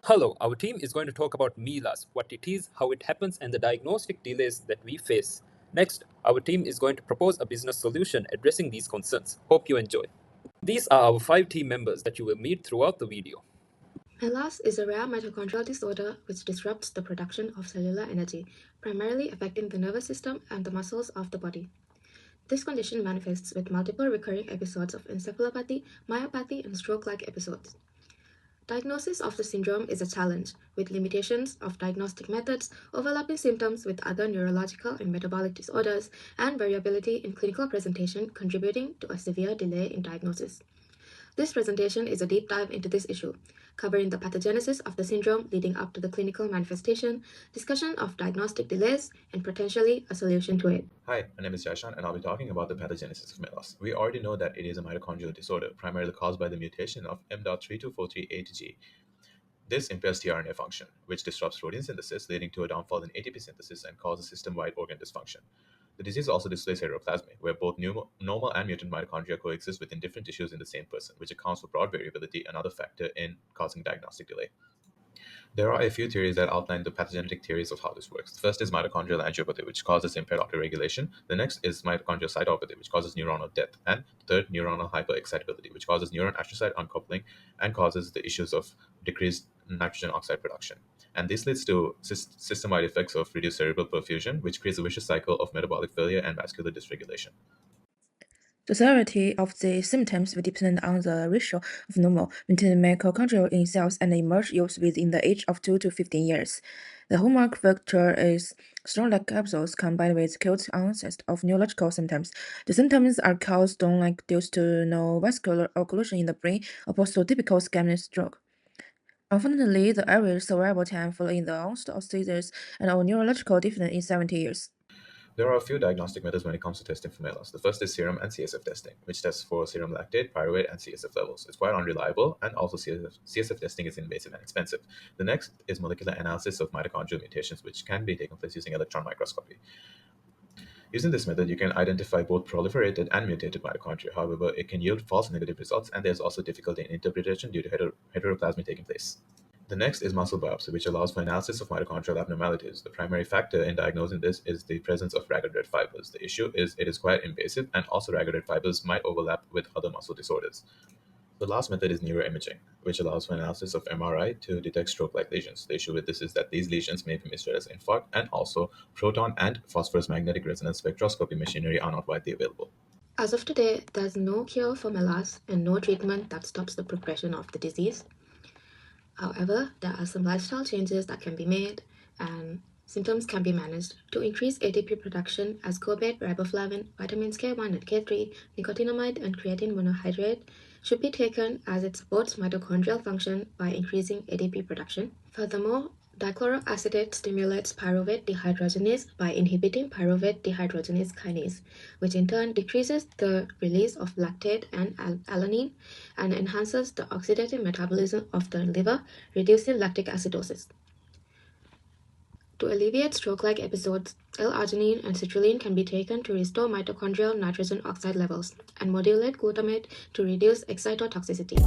Hello, our team is going to talk about MELAS, what it is, how it happens, and the diagnostic delays that we face. Next, our team is going to propose a business solution addressing these concerns. Hope you enjoy. These are our 5 team members that you will meet throughout the video. MELAS is a rare mitochondrial disorder which disrupts the production of cellular energy, primarily affecting the nervous system and the muscles of the body. This condition manifests with multiple recurring episodes of encephalopathy, myopathy, and stroke-like episodes. Diagnosis of the syndrome is a challenge, with limitations of diagnostic methods, overlapping symptoms with other neurological and metabolic disorders, and variability in clinical presentation contributing to a severe delay in diagnosis. This presentation is a deep dive into this issue, covering the pathogenesis of the syndrome leading up to the clinical manifestation, discussion of diagnostic delays, and potentially a solution to it. Hi, my name is Jashan, and I'll be talking about the pathogenesis of MELAS. We already know that it is a mitochondrial disorder, primarily caused by the mutation of M.3243A to G. This impairs tRNA function, which disrupts protein synthesis, leading to a downfall in ATP synthesis and causes system-wide organ dysfunction. The disease also displays heteroplasmy, where both normal and mutant mitochondria coexist within different tissues in the same person, which accounts for broad variability, another factor in causing diagnostic delay. There are a few theories that outline the pathogenic theories of how this works. The first is mitochondrial angiopathy, which causes impaired autoregulation. The next is mitochondrial cytopathy, which causes neuronal death. And the third, neuronal hyperexcitability, which causes neuron astrocyte uncoupling and causes the issues of decreased nitrogen oxide production. And this leads to system-wide effects of reduced cerebral perfusion, which creates a vicious cycle of metabolic failure and vascular dysregulation. The severity of the symptoms will depend on the ratio of normal maintained mitochondria in cells and emerge youth within the age of 2 to 15 years. The hallmark factor is stroke-like episodes combined with acute onset of neurological symptoms. The symptoms are caused stone-like due to no vascular occlusion in the brain, opposed to typical ischemic stroke. Unfortunately, the average survival time following the onset of seizures and of neurological deficit is 70 years. There are a few diagnostic methods when it comes to testing for MELAS. The first is serum and CSF testing, which tests for serum lactate, pyruvate, and CSF levels. It's quite unreliable, and also CSF testing is invasive and expensive. The next is molecular analysis of mitochondrial mutations, which can be taken place using electron microscopy. Using this method, you can identify both proliferated and mutated mitochondria. However, it can yield false negative results, and there's also difficulty in interpretation due to heteroplasmy taking place. The next is muscle biopsy, which allows for analysis of mitochondrial abnormalities. The primary factor in diagnosing this is the presence of ragged red fibers. The issue is it is quite invasive, and also ragged red fibers might overlap with other muscle disorders. The last method is neuroimaging, which allows for analysis of MRI to detect stroke-like lesions. The issue with this is that these lesions may be misread as infarct, and also proton and phosphorus magnetic resonance spectroscopy machinery are not widely available. As of today, there's no cure for MELAS and no treatment that stops the progression of the disease. However, there are some lifestyle changes that can be made and symptoms can be managed to increase ATP production as ascorbate, riboflavin, vitamins K1 and K3, nicotinamide, and creatine monohydrate should be taken as it supports mitochondrial function by increasing ATP production. Furthermore, dichloroacetate stimulates pyruvate dehydrogenase by inhibiting pyruvate dehydrogenase kinase, which in turn decreases the release of lactate and alanine and enhances the oxidative metabolism of the liver, reducing lactic acidosis. To alleviate stroke-like episodes, L-arginine and citrulline can be taken to restore mitochondrial nitrogen oxide levels and modulate glutamate to reduce excitotoxicity.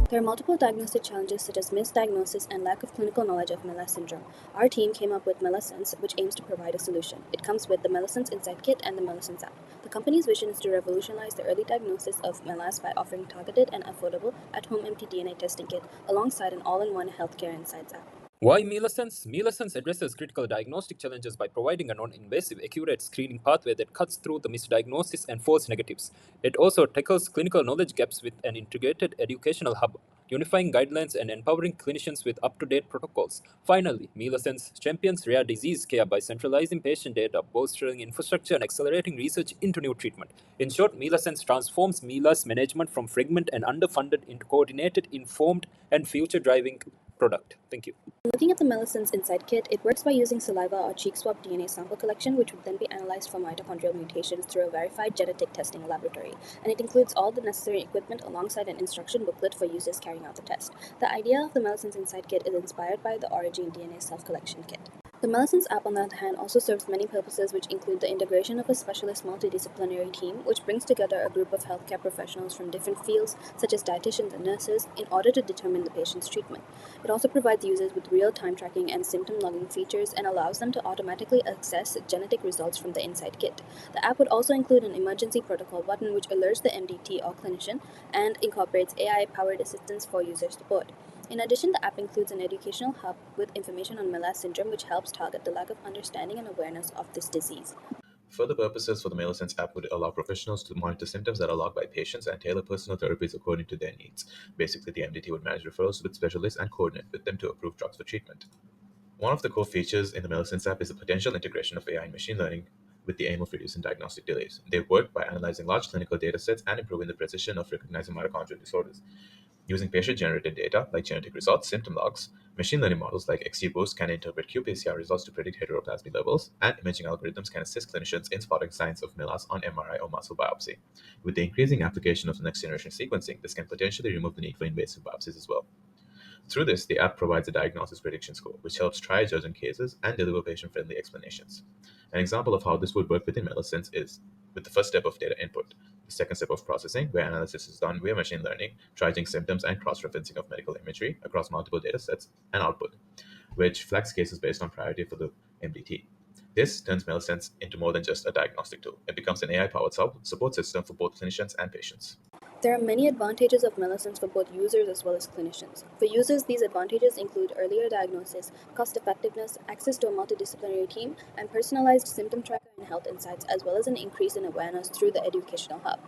There are multiple diagnostic challenges such as misdiagnosis and lack of clinical knowledge of MELAS syndrome. Our team came up with MELASense, which aims to provide a solution. It comes with the MELASense Insight Kit and the MELASense app. The company's vision is to revolutionize the early diagnosis of MELAS by offering targeted and affordable at-home mtDNA testing kit alongside an all-in-one healthcare insights app. Why MELASense? MELASense addresses critical diagnostic challenges by providing a non-invasive, accurate screening pathway that cuts through the misdiagnosis and false negatives. It also tackles clinical knowledge gaps with an integrated educational hub, unifying guidelines and empowering clinicians with up-to-date protocols. Finally, MELASense champions rare disease care by centralizing patient data, bolstering infrastructure, and accelerating research into new treatment. In short, MELASense transforms MELAS management from fragmented and underfunded into coordinated, informed, and future-driving product. Thank you. Looking at the MELASense Insight Kit, it works by using saliva or cheek swab DNA sample collection, which would then be analyzed for mitochondrial mutations through a verified genetic testing laboratory. And it includes all the necessary equipment alongside an instruction booklet for users carrying out the test. The idea of the MELASense Insight Kit is inspired by the Origin DNA self-collection kit. The MELAS app, on the other hand, also serves many purposes, which include the integration of a specialist multidisciplinary team, which brings together a group of healthcare professionals from different fields, such as dietitians and nurses, in order to determine the patient's treatment. It also provides users with real-time tracking and symptom logging features and allows them to automatically access genetic results from the Insight Kit. The app would also include an emergency protocol button, which alerts the MDT or clinician and incorporates AI-powered assistance for user support. In addition, the app includes an educational hub with information on MELAS syndrome, which helps target the lack of understanding and awareness of this disease. Further purposes for the MELAS app would allow professionals to monitor symptoms that are logged by patients and tailor personal therapies according to their needs. Basically, the MDT would manage referrals with specialists and coordinate with them to approve drugs for treatment. One of the core features in the MELAS app is the potential integration of AI and machine learning with the aim of reducing diagnostic delays. They work by analyzing large clinical data sets and improving the precision of recognizing mitochondrial disorders. Using patient-generated data like genetic results, symptom logs, machine learning models like XGBoost can interpret qPCR results to predict heteroplasmy levels, and imaging algorithms can assist clinicians in spotting signs of MELAS on MRI or muscle biopsy. With the increasing application of next-generation sequencing, this can potentially remove the need for invasive biopsies as well. Through this, the app provides a diagnosis prediction score, which helps triage urgent cases and deliver patient-friendly explanations. An example of how this would work within MELAS is with the first step of data input, the second step of processing, where analysis is done via machine learning, triaging symptoms and cross-referencing of medical imagery across multiple data sets, and output, which flags cases based on priority for the MDT. This turns MELAS into more than just a diagnostic tool. It becomes an AI-powered support system for both clinicians and patients. There are many advantages of MELAS for both users as well as clinicians. For users, these advantages include earlier diagnosis, cost effectiveness, access to a multidisciplinary team, and personalized symptom tracker and health insights, as well as an increase in awareness through the educational hub.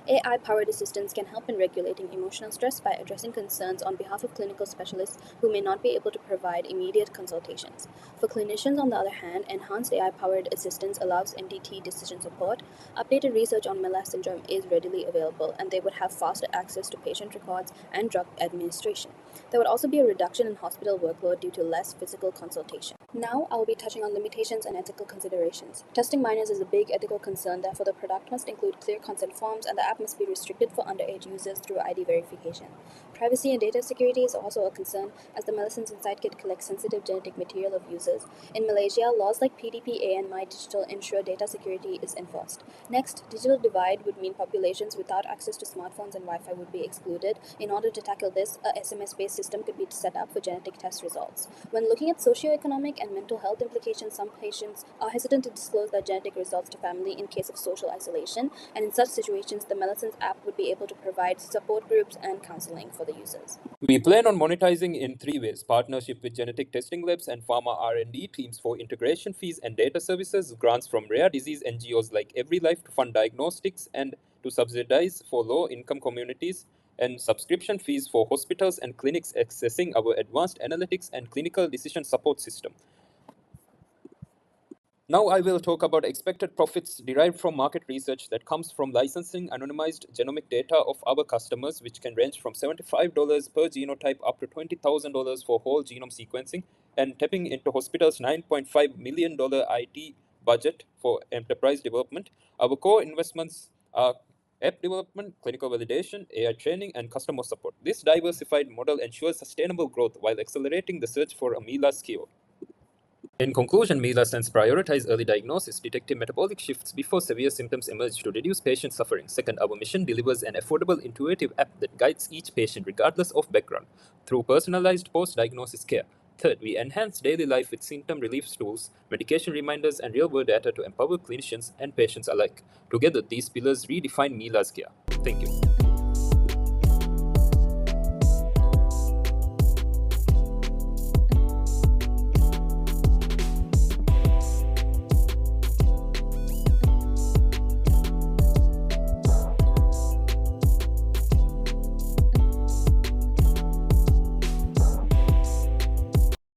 AI powered assistants can help in regulating emotional stress by addressing concerns on behalf of clinical specialists who may not be able to provide immediate consultations. For clinicians, on the other hand, enhanced AI powered assistance allows MDT decision support. Updated research on MELAS syndrome is readily available, and they would have faster access to patient records and drug administration. There would also be a reduction in hospital workload due to less physical consultation. Now, I will be touching on limitations and ethical considerations. Testing minors is a big ethical concern, therefore, the product must include clear consent forms, and the app must be restricted for underage users through ID verification. Privacy and data security is also a concern, as the Medicines Inside Kit collects sensitive genetic material of users. In Malaysia, laws like PDPA and My Digital ensure data security is enforced. Next, digital divide would mean populations without access to smartphones and Wi-Fi would be excluded. In order to tackle this, a SMS-based system could be set up for genetic test results. When looking at socioeconomic and mental health implications, some patients are hesitant to disclose their genetic results to family in case of social isolation, and in such situations, the Medicines app would be able to provide support groups and counseling for the users. We plan on monetizing in three ways: partnership with genetic testing labs and pharma R&D teams for integration fees and data services, grants from rare disease NGOs like EveryLife to fund diagnostics and to subsidize for low-income communities, and subscription fees for hospitals and clinics accessing our advanced analytics and clinical decision support system. Now I will talk about expected profits derived from market research that comes from licensing anonymized genomic data of our customers, which can range from $75 per genotype up to $20,000 for whole genome sequencing, and tapping into hospitals' $9.5 million IT budget for enterprise development. Our core investments are app development, clinical validation, AI training, and customer support. This diversified model ensures sustainable growth while accelerating the search for a MELAS cure. In conclusion, MELAS prioritize early diagnosis, detecting metabolic shifts before severe symptoms emerge to reduce patient suffering. Second, our mission delivers an affordable, intuitive app that guides each patient regardless of background through personalized post-diagnosis care. Third, we enhance daily life with symptom relief tools, medication reminders, and real-world data to empower clinicians and patients alike. Together, these pillars redefine MELAS care. Thank you.